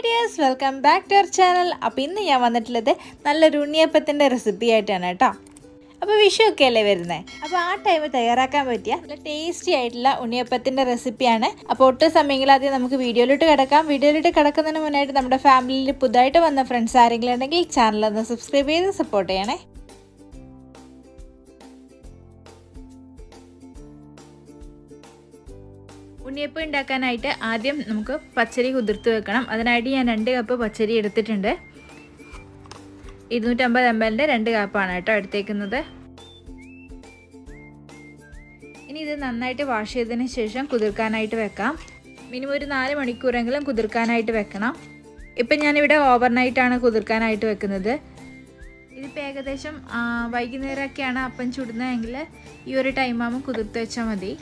Dears, welcome back to our channel. അപ്പോൾ ഇന്ന് ഞാൻ വന്നിട്ടുള്ളത് നല്ലൊരു ഉണ്ണിയപ്പത്തിൻ്റെ റെസിപ്പി ആയിട്ടാണ് കേട്ടോ. അപ്പോൾ വിഷു ഒക്കെ അല്ലേ വരുന്നത്, അപ്പോൾ ആ ടൈം തയ്യാറാക്കാൻ പറ്റിയ നല്ല ടേസ്റ്റി ആയിട്ടുള്ള ഉണ്ണിയപ്പത്തിൻ്റെ റെസിപ്പിയാണ്. അപ്പോൾ ഒട്ടും സമയമില്ലാതെ നമുക്ക് വീഡിയോയിലോട്ട് കിടക്കാം. വീഡിയോയിലോട്ട് കിടക്കുന്നതിന് മുന്നായിട്ട് നമ്മുടെ ഫാമിലിയിൽ പുതുതായിട്ട് വന്ന ഫ്രണ്ട്സ് ആരെങ്കിലും ഉണ്ടെങ്കിൽ ചാനലൊന്ന് സബ്സ്ക്രൈബ് ചെയ്ത് സപ്പോർട്ട് ചെയ്യണേ. ഉണ്ണിയപ്പം ഉണ്ടാക്കാനായിട്ട് ആദ്യം നമുക്ക് പച്ചരി കുതിർത്ത് വെക്കണം. അതിനായിട്ട് ഞാൻ 2 കപ്പ് പച്ചരി എടുത്തിട്ടുണ്ട്. 250 ml 2 കപ്പാണ് കേട്ടോ എടുത്തേക്കുന്നത്. ഇനി ഇത് നന്നായിട്ട് വാഷ് ചെയ്തതിന് ശേഷം കുതിർക്കാനായിട്ട് വെക്കാം. മിനിമം ഒരു 4 മണിക്കൂറെങ്കിലും കുതിർക്കാനായിട്ട് വെക്കണം. ഇപ്പം ഞാനിവിടെ ഓവർനൈറ്റാണ് കുതിർക്കാനായിട്ട് വെക്കുന്നത്. ഇതിപ്പോൾ ഏകദേശം വൈകുന്നേരമൊക്കെയാണ് അപ്പം ചുടുന്നതെങ്കിൽ ഈ ഒരു ടൈമാകുമ്പോൾ കുതിർത്ത് വെച്ചാൽ മതി.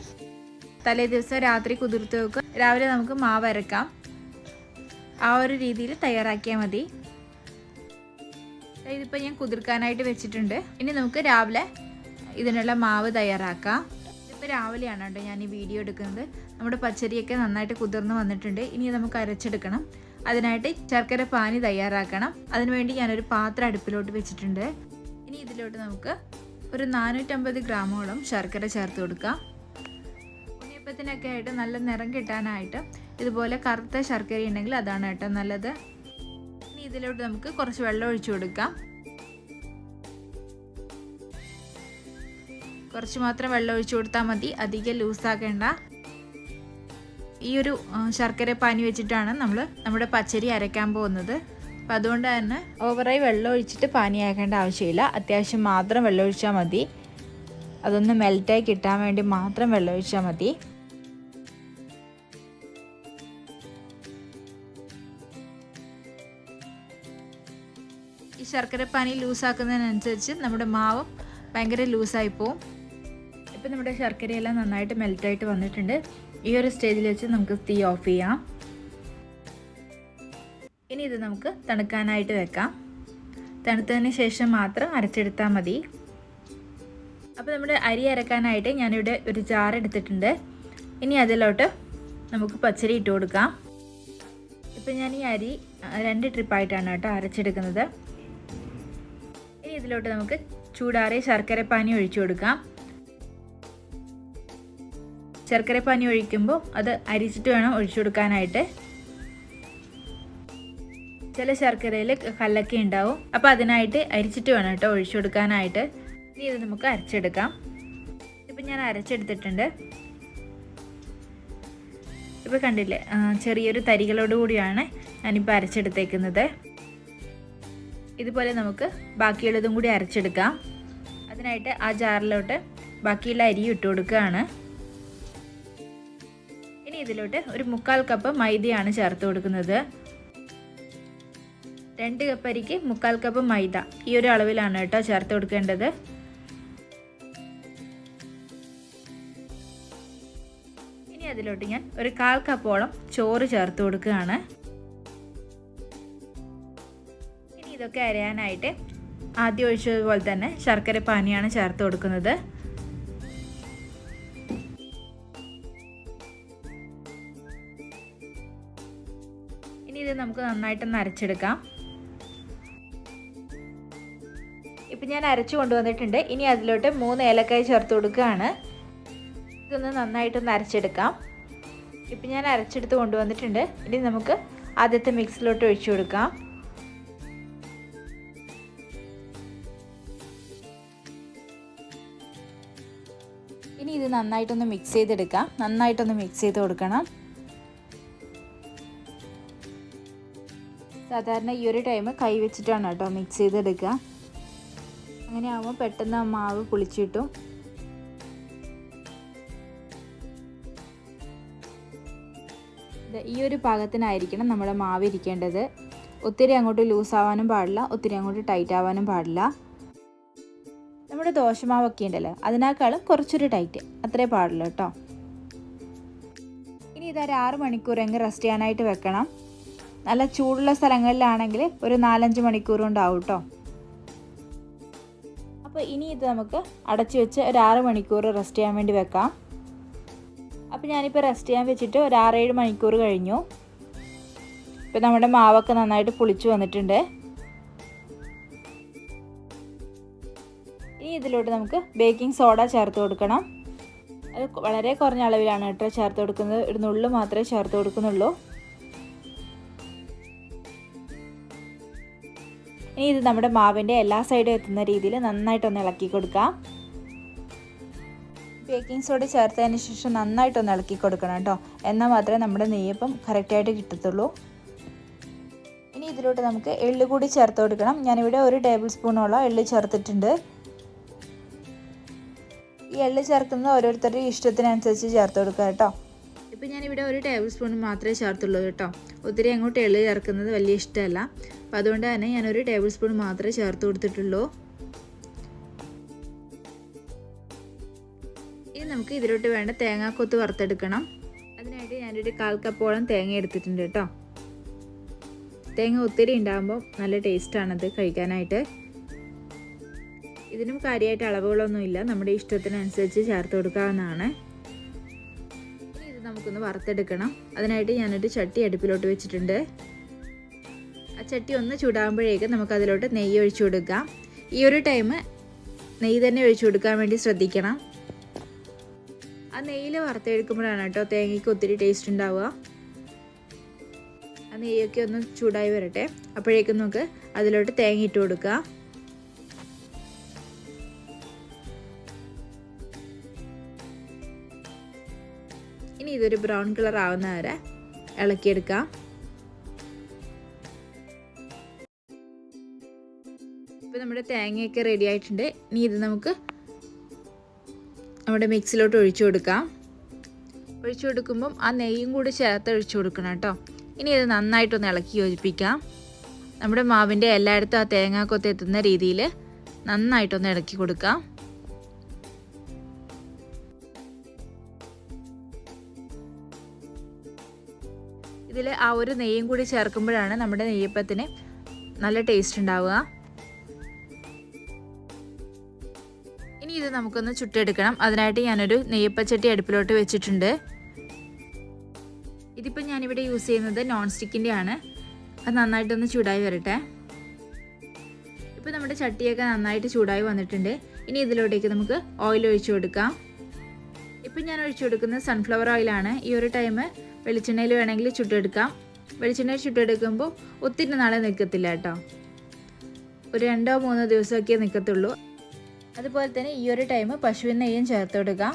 തലേ ദിവസം രാത്രി കുതിർത്ത് വെക്കുക, രാവിലെ നമുക്ക് മാവ് അരക്കാം. ആ ഒരു രീതിയിൽ തയ്യാറാക്കിയാൽ മതി. ഇതിപ്പോൾ ഞാൻ കുതിർക്കാനായിട്ട് വെച്ചിട്ടുണ്ട്. ഇനി നമുക്ക് രാവിലെ ഇതിനുള്ള മാവ് തയ്യാറാക്കാം. ഇതിപ്പോൾ രാവിലെയാണ് കേട്ടോ ഞാൻ ഈ വീഡിയോ എടുക്കുന്നത്. നമ്മുടെ പച്ചരിയൊക്കെ നന്നായിട്ട് കുതിർന്ന് വന്നിട്ടുണ്ട്. ഇനി നമുക്ക് അരച്ചെടുക്കണം. അതിനായിട്ട് ശർക്കര പാനി തയ്യാറാക്കണം. അതിനുവേണ്ടി ഞാനൊരു പാത്രം അടുപ്പിലോട്ട് വെച്ചിട്ടുണ്ട്. ഇനി ഇതിലോട്ട് നമുക്ക് ഒരു 450 ഗ്രാമോളം ശർക്കര ചേർത്ത് കൊടുക്കാം. ഉണ്ണിയപ്പത്തിനൊക്കെ ആയിട്ട് നല്ല നിറം കിട്ടാനായിട്ട് ഇതുപോലെ കറുത്ത ശർക്കര ഉണ്ടെങ്കിൽ അതാണ് കേട്ടോ നല്ലത്. ഇനി ഇതിലോട്ട് നമുക്ക് കുറച്ച് വെള്ളം ഒഴിച്ചു കൊടുക്കാം. കുറച്ച് മാത്രം വെള്ളം ഒഴിച്ചു കൊടുത്താൽ മതി, അധികം ലൂസാക്കേണ്ട. ഈ ഒരു ശർക്കര പാനി വെച്ചിട്ടാണ് നമ്മുടെ പച്ചരി അരയ്ക്കാൻ പോകുന്നത്. അപ്പം അതുകൊണ്ട് തന്നെ ഓവറായി വെള്ളം ഒഴിച്ചിട്ട് പാനിയാക്കേണ്ട ആവശ്യമില്ല. അത്യാവശ്യം മാത്രം വെള്ളം ഒഴിച്ചാൽ മതി. അതൊന്ന് മെൽറ്റായി കിട്ടാൻ വേണ്ടി മാത്രം വെള്ളം ഒഴിച്ചാൽ മതി. ഈ ശർക്കര പാനി ലൂസാക്കുന്നതിനനുസരിച്ച് നമ്മുടെ മാവും ഭയങ്കര ലൂസായി പോവും. ഇപ്പം നമ്മുടെ ശർക്കരയെല്ലാം നന്നായിട്ട് മെൽറ്റായിട്ട് വന്നിട്ടുണ്ട്. ഈ ഒരു സ്റ്റേജിൽ വെച്ച് നമുക്ക് തീ ഓഫ് ചെയ്യാം. ഇനി ഇത് നമുക്ക് തണുക്കാനായിട്ട് വെക്കാം. തണുത്തതിന് ശേഷം മാത്രം അരച്ചെടുത്താൽ മതി. അപ്പോൾ നമ്മുടെ അരി അരക്കാനായിട്ട് ഞാനിവിടെ ഒരു ജാർ എടുത്തിട്ടുണ്ട്. ഇനി അതിലോട്ട് നമുക്ക് പച്ചരി ഇട്ട് കൊടുക്കാം. ഇപ്പം ഞാൻ ഈ അരി 2 ട്രിപ്പായിട്ടാണ് കേട്ടോ അരച്ചെടുക്കുന്നത്. ഇനി ഇതിലോട്ട് നമുക്ക് ചൂടാറിയ ശർക്കര പാനി ഒഴിച്ചു കൊടുക്കാം. ശർക്കര പാനി ഒഴിക്കുമ്പോൾ അത് അരിച്ചിട്ട് വേണം ഒഴിച്ചു കൊടുക്കാനായിട്ട്. ചില ശർക്കരയിൽ കല്ലൊക്കെ ഉണ്ടാവും, അപ്പോൾ അതിനായിട്ട് അരിച്ചിട്ട് വേണം കേട്ടോ ഒഴിച്ചു കൊടുക്കാനായിട്ട്. ഇനി ഇത് നമുക്ക് അരച്ചെടുക്കാം. ഇപ്പം ഞാൻ അരച്ചെടുത്തിട്ടുണ്ട്. ഇപ്പോൾ കണ്ടില്ലേ, ചെറിയൊരു തരികളോട് കൂടിയാണ് ഞാനിപ്പോൾ അരച്ചെടുത്തേക്കുന്നത്. ഇതുപോലെ നമുക്ക് ബാക്കിയുള്ളതും കൂടി അരച്ചെടുക്കാം. അതിനായിട്ട് ആ ജാറിലോട്ട് ബാക്കിയുള്ള അരി ഇട്ട് കൊടുക്കുകയാണ്. ഇനി ഇതിലോട്ട് ഒരു 3/4 കപ്പ് മൈദയാണ് ചേർത്ത് കൊടുക്കുന്നത്. 2 കപ്പ് അരിക്ക് 3/4 കപ്പ് മൈദ, ഈ ഒരു അളവിലാണ് കേട്ടോ ചേർത്ത് കൊടുക്കേണ്ടത്. ഇനി അതിലോട്ട് ഞാൻ ഒരു 1/4 കപ്പോളം ചോറ് ചേർത്ത് കൊടുക്കുകയാണ്. ഇനി ഇതൊക്കെ അരയാനായിട്ട് ആദ്യം ഒഴിച്ചതുപോലെ തന്നെ ശർക്കര പാനിയാണ് ചേർത്ത് കൊടുക്കുന്നത്. ഇനി ഇത് നമുക്ക് നന്നായിട്ടൊന്ന് അരച്ചെടുക്കാം. ഇപ്പം ഞാൻ അരച്ചു കൊണ്ടുവന്നിട്ടുണ്ട്. ഇനി അതിലോട്ട് 3 ഏലക്കായ ചേർത്ത് കൊടുക്കുകയാണ്. ഇതൊന്ന് നന്നായിട്ടൊന്ന് അരച്ചെടുക്കാം. ഇപ്പം ഞാൻ അരച്ചെടുത്ത് കൊണ്ടുവന്നിട്ടുണ്ട്. ഇനി നമുക്ക് ആദ്യത്തെ മിക്സിലോട്ട് ഒഴിച്ചു കൊടുക്കാം. ഇനി ഇത് നന്നായിട്ടൊന്ന് മിക്സ് ചെയ്തെടുക്കാം. നന്നായിട്ടൊന്ന് മിക്സ് ചെയ്ത് കൊടുക്കണം. സാധാരണ ഈ ഒരു ടൈം കൈ വെച്ചിട്ടാണ് കേട്ടോ മിക്സ് ചെയ്തെടുക്കുക. അങ്ങനെ ആകുമ്പോൾ പെട്ടെന്ന് ആ മാവ് പുളിച്ചിട്ടും. ഈ ഒരു പാകത്തിനായിരിക്കണം നമ്മുടെ മാവ് ഇരിക്കേണ്ടത്. ഒത്തിരി അങ്ങോട്ട് ലൂസ് ആവാനും പാടില്ല, ഒത്തിരി അങ്ങോട്ട് ടൈറ്റ് ആവാനും പാടില്ല. നമ്മുടെ ദോശമാവൊക്കെ ഉണ്ടല്ലോ, അതിനേക്കാളും കുറച്ചൊരു ടൈറ്റ്, അത്രേ പാടുള്ളൂ കേട്ടോ. ഇനി ഇതൊരു 6 മണിക്കൂറെങ്കിലും റെസ്റ്റ് ചെയ്യാനായിട്ട് വെക്കണം. നല്ല ചൂടുള്ള സ്ഥലങ്ങളിലാണെങ്കിൽ ഒരു 4-5 മണിക്കൂർ കൊണ്ടാവും കേട്ടോ. അപ്പോൾ ഇനി ഇത് നമുക്ക് അടച്ചു വെച്ച് ഒരു 6 മണിക്കൂർ റെസ്റ്റ് ചെയ്യാൻ വേണ്ടി വെക്കാം. അപ്പോൾ ഞാനിപ്പോൾ റെസ്റ്റ് ചെയ്യാൻ വെച്ചിട്ട് ഒരു 6-7 മണിക്കൂർ കഴിഞ്ഞു. ഇപ്പോൾ നമ്മുടെ മാവൊക്കെ നന്നായിട്ട് പുളിച്ച് വന്നിട്ടുണ്ട്. ഇനി ഇതിലോട്ട് നമുക്ക് ബേക്കിംഗ് സോഡ ചേർത്ത് കൊടുക്കണം. അത് വളരെ കുറഞ്ഞ അളവിലാണ് കേട്ടോ ചേർത്ത് കൊടുക്കുന്നത്. ഒരു നുള്ളു മാത്രമേ ചേർത്ത് കൊടുക്കുന്നുള്ളൂ. ഇനി ഇത് നമ്മുടെ മാവിൻ്റെ എല്ലാ സൈഡും എത്തുന്ന രീതിയിൽ നന്നായിട്ടൊന്ന് ഇളക്കി കൊടുക്കാം. ബേക്കിംഗ് സോഡ ചേർത്തതിന് ശേഷം നന്നായിട്ടൊന്ന് ഇളക്കി കൊടുക്കണം കേട്ടോ. എന്നാൽ മാത്രമേ നമ്മുടെ നെയ്യപ്പം കറക്റ്റായിട്ട് കിട്ടത്തുള്ളൂ. ഇനി ഇതിലോട്ട് നമുക്ക് എള്ള് കൂടി ചേർത്ത് കൊടുക്കണം. ഞാനിവിടെ 1 ടേബിൾ സ്പൂണോളം എള്ള് ചേർത്തിട്ടുണ്ട്. ഈ എള്ള് ചേർക്കുന്നത് ഓരോരുത്തരുടെ ഇഷ്ടത്തിനനുസരിച്ച് ചേർത്ത് കൊടുക്കുക കേട്ടോ. ഇപ്പം ഞാനിവിടെ 1 ടേബിൾ സ്പൂൺ മാത്രമേ ചേർത്തുള്ളൂ കേട്ടോ. ഒത്തിരി അങ്ങോട്ട് എള്ള് ചേർക്കുന്നത് വലിയ ഇഷ്ടമല്ല. അപ്പം അതുകൊണ്ട് തന്നെ ഞാൻ 1 ടേബിൾ സ്പൂൺ മാത്രമേ ചേർത്ത് കൊടുത്തിട്ടുള്ളൂ. ഇനി നമുക്ക് ഇതിലോട്ട് വേണ്ട തേങ്ങാക്കൊത്ത് വറുത്തെടുക്കണം. അതിനായിട്ട് ഞാനൊരു 1/4 കപ്പോളം തേങ്ങ എടുത്തിട്ടുണ്ട് കേട്ടോ. തേങ്ങ ഒത്തിരി ഉണ്ടാകുമ്പോൾ നല്ല ടേസ്റ്റാണത് കഴിക്കാനായിട്ട്. ഇതിനും കാര്യമായിട്ട് അളവുകളൊന്നുമില്ല, നമ്മുടെ ഇഷ്ടത്തിനനുസരിച്ച് ചേർത്ത് കൊടുക്കാവുന്നതാണ്. ഇനി ഇത് നമുക്കൊന്ന് വറുത്തെടുക്കണം. അതിനായിട്ട് ഞാനൊരു ചട്ടി അടുപ്പിലോട്ട് വെച്ചിട്ടുണ്ട്. ആ ചട്ടി ഒന്ന് ചൂടാകുമ്പോഴേക്കും നമുക്കതിലോട്ട് നെയ്യ് ഒഴിച്ചു കൊടുക്കാം. ഈ ഒരു ടൈം നെയ്യ് തന്നെ ഒഴിച്ചു കൊടുക്കാൻ വേണ്ടി ശ്രദ്ധിക്കണം. ആ നെയ്യിൽ വറുത്തെടുക്കുമ്പോഴാണ് കേട്ടോ തേങ്ങയ്ക്ക് ഒത്തിരി ടേസ്റ്റ് ഉണ്ടാവുക. ആ നെയ്യൊക്കെ ഒന്ന് ചൂടായി വരട്ടെ. അപ്പോഴേക്കും നമുക്ക് അതിലോട്ട് തേങ്ങ ഇട്ട് കൊടുക്കാം. ഇനി ഇതൊരു ബ്രൗൺ കളർ ആവുന്ന വരെ ഇളക്കിയെടുക്കാം. ഇപ്പോൾ നമ്മുടെ തേങ്ങയൊക്കെ റെഡി ആയിട്ടുണ്ട്. ഇനി ഇത് നമുക്ക് നമ്മുടെ മിക്സിലോട്ട് ഒഴിച്ചു കൊടുക്കാം. ഒഴിച്ചു കൊടുക്കുമ്പം ആ നെയ്യും കൂടി ചേർത്ത് ഒഴിച്ചു കൊടുക്കണം കേട്ടോ. ഇനി ഇത് നന്നായിട്ടൊന്ന് ഇളക്കി യോജിപ്പിക്കാം. നമ്മുടെ മാവിൻ്റെ എല്ലായിടത്തും ആ തേങ്ങാക്കൊത്ത് എത്തുന്ന രീതിയിൽ നന്നായിട്ടൊന്ന് ഇളക്കി കൊടുക്കാം. ഇതിൽ ആ ഒരു നെയ്യും കൂടി ചേർക്കുമ്പോഴാണ് നമ്മുടെ നെയ്യപ്പത്തിന് നല്ല ടേസ്റ്റ് ഉണ്ടാവുക. ഇനി ഇത് നമുക്കൊന്ന് ചുട്ടെടുക്കണം. അതിനായിട്ട് ഞാനൊരു നെയ്യപ്പച്ചട്ടി അടുപ്പിലോട്ട് വെച്ചിട്ടുണ്ട്. ഇതിപ്പോൾ ഞാനിവിടെ യൂസ് ചെയ്യുന്നത് നോൺ സ്റ്റിക്കിൻ്റെ ആണ്. അത് നന്നായിട്ടൊന്ന് ചൂടായി വരട്ടെ. ഇപ്പോൾ നമ്മുടെ ചട്ടിയൊക്കെ നന്നായിട്ട് ചൂടായി വന്നിട്ടുണ്ട്. ഇനി ഇതിലോട്ടേക്ക് നമുക്ക് ഓയിൽ ഒഴിച്ചു കൊടുക്കാം. ഇപ്പം ഞാൻ ഒഴിച്ചു കൊടുക്കുന്നത് സൺഫ്ലവർ ഓയിലാണ്. ഈ ഒരു ടൈം വെളിച്ചെണ്ണയിൽ വേണമെങ്കിൽ ചുട്ടെടുക്കാം. വെളിച്ചെണ്ണയിൽ ചുട്ടെടുക്കുമ്പോൾ ഒത്തിരി നാളെ നിൽക്കത്തില്ല കേട്ടോ. ഒരു 2-3 ദിവസമൊക്കെ നിൽക്കത്തുള്ളൂ. അതുപോലെ തന്നെ ഈ ഒരു ടൈം പശുവിൻ നെയ്യും ചേർത്ത് കൊടുക്കാം.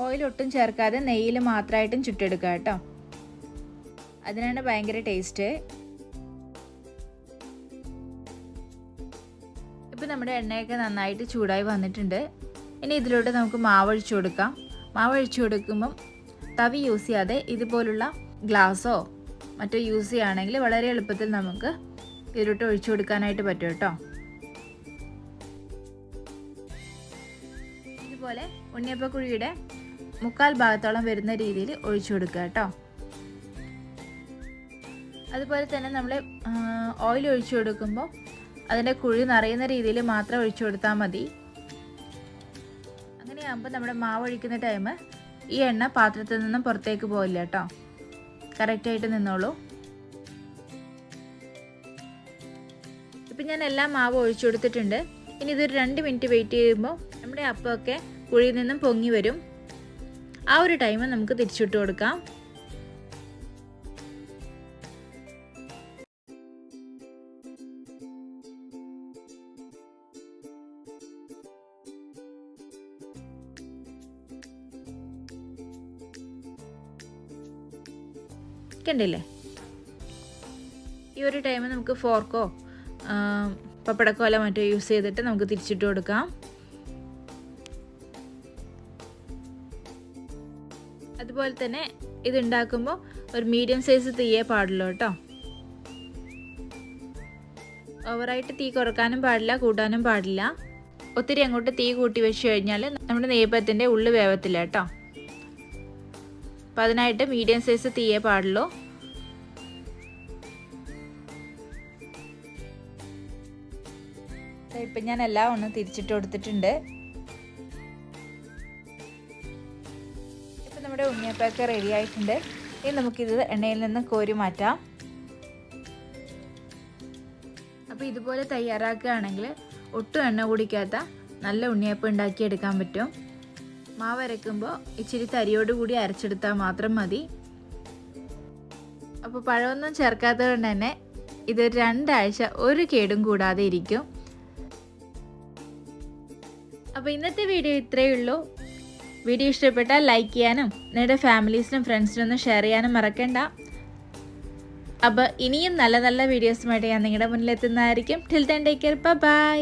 ഓയിൽ ഒട്ടും ചേർക്കാതെ നെയ്യിൽ മാത്രമായിട്ടും ചുട്ടെടുക്കുക കേട്ടോ. അതിനാണ് ഭയങ്കര ടേസ്റ്റ്. ഇപ്പം നമ്മുടെ എണ്ണയൊക്കെ നന്നായിട്ട് ചൂടായി വന്നിട്ടുണ്ട്. ഇനി ഇതിലോട്ട് നമുക്ക് മാവ് ഒഴിച്ചു കൊടുക്കാം. മാവ് ഒഴിച്ചു കൊടുക്കുമ്പം തവി യൂസ് ചെയ്യാതെ ഇതുപോലുള്ള ഗ്ലാസ്സോ മറ്റോ യൂസ് ചെയ്യുകയാണെങ്കിൽ വളരെ എളുപ്പത്തിൽ നമുക്ക് ഇതിലോട്ട് ഒഴിച്ചു കൊടുക്കാനായിട്ട് പറ്റും കേട്ടോ. ഇതുപോലെ ഉണ്ണിയപ്പക്കുഴിയുടെ 3/4 ഭാഗത്തോളം വരുന്ന രീതിയിൽ ഒഴിച്ചു കൊടുക്കുക കേട്ടോ. അതുപോലെ തന്നെ നമ്മൾ ഓയിൽ ഒഴിച്ചു കൊടുക്കുമ്പോൾ അതിൻ്റെ കുഴി നിറയുന്ന രീതിയിൽ മാത്രം ഒഴിച്ചു കൊടുത്താൽ മതി. അങ്ങനെയാകുമ്പോൾ നമ്മുടെ മാവ് ഒഴിക്കുന്ന ടൈം ഈ എണ്ണ പാത്രത്തിൽ നിന്നും പുറത്തേക്ക് പോകില്ല കേട്ടോ. കറക്റ്റായിട്ട് നിന്നോളൂ. ഇപ്പം ഞാൻ എല്ലാ മാവ് ഒഴിച്ചു കൊടുത്തിട്ടുണ്ട്. ഇനി ഇതൊരു 2 മിനിറ്റ് വെയിറ്റ് ചെയ്യുമ്പോൾ നമ്മുടെ അപ്പമൊക്കെ കുഴിയിൽ നിന്നും പൊങ്ങി വരും. ആ ഒരു ടൈം നമുക്ക് തിരിച്ചിട്ട് കൊടുക്കാം. കണ്ടില്ലേ? ഈ ഒരു ടൈം നമുക്ക് ഫോർക്കോ പപ്പടക്കോല മറ്റോ യൂസ് ചെയ്തിട്ട് നമുക്ക് തിരിച്ചിട്ട് കൊടുക്കാം. അതുപോലെ തന്നെ ഇത് ഉണ്ടാക്കുമ്പോൾ ഒരു മീഡിയം സൈസ് തീയേ പാടുള്ളൂ കേട്ടോ. ഓവറായിട്ട് തീ കുറക്കാനും പാടില്ല, കൂട്ടാനും പാടില്ല. ഒത്തിരി അങ്ങോട്ട് തീ കൂട്ടി വെച്ച് കഴിഞ്ഞാൽ നമ്മുടെ നെയ്യപ്പത്തിൻ്റെ ഉള്ളു വേവത്തില്ല കേട്ടോ. അപ്പോൾ അതിനായിട്ട് മീഡിയം സൈസ് തീയേ പാടുള്ളൂ. ഇപ്പം ഞാൻ എല്ലാം ഒന്ന് തിരിച്ചിട്ട് കൊടുത്തിട്ടുണ്ട്. ഇപ്പം നമ്മുടെ ഉണ്ണിയപ്പമൊക്കെ റെഡി ആയിട്ടുണ്ട്. ഇനി നമുക്കിത് എണ്ണയിൽ നിന്ന് കോരി മാറ്റാം. അപ്പോൾ ഇതുപോലെ തയ്യാറാക്കുകയാണെങ്കിൽ ഒട്ടും എണ്ണ കുടിക്കാത്ത നല്ല ഉണ്ണിയപ്പം ഉണ്ടാക്കിയെടുക്കാൻ പറ്റും. മാവ് അരയ്ക്കുമ്പോൾ ഇച്ചിരി തരിയോട് കൂടി അരച്ചെടുത്താൽ മാത്രം മതി. അപ്പോൾ പഴമൊന്നും ചേർക്കാത്തത് കൊണ്ട് തന്നെ ഇത് 2 ആഴ്ച ഒരു കേടും കൂടാതെ ഇരിക്കും. അപ്പോൾ ഇന്നത്തെ വീഡിയോ ഇത്രയേ ഉള്ളൂ. വീഡിയോ ഇഷ്ടപ്പെട്ടാൽ ലൈക്ക് ചെയ്യാനും നിങ്ങളുടെ ഫാമിലീസിനും ഫ്രണ്ട്സിനും ഒന്ന് ഷെയർ ചെയ്യാനും മറക്കണ്ട. അപ്പോൾ ഇനിയും നല്ല നല്ല വീഡിയോസുമായിട്ട് ഞാൻ നിങ്ങളുടെ മുന്നിൽ എത്തുന്നതായിരിക്കും. Till then take care. By.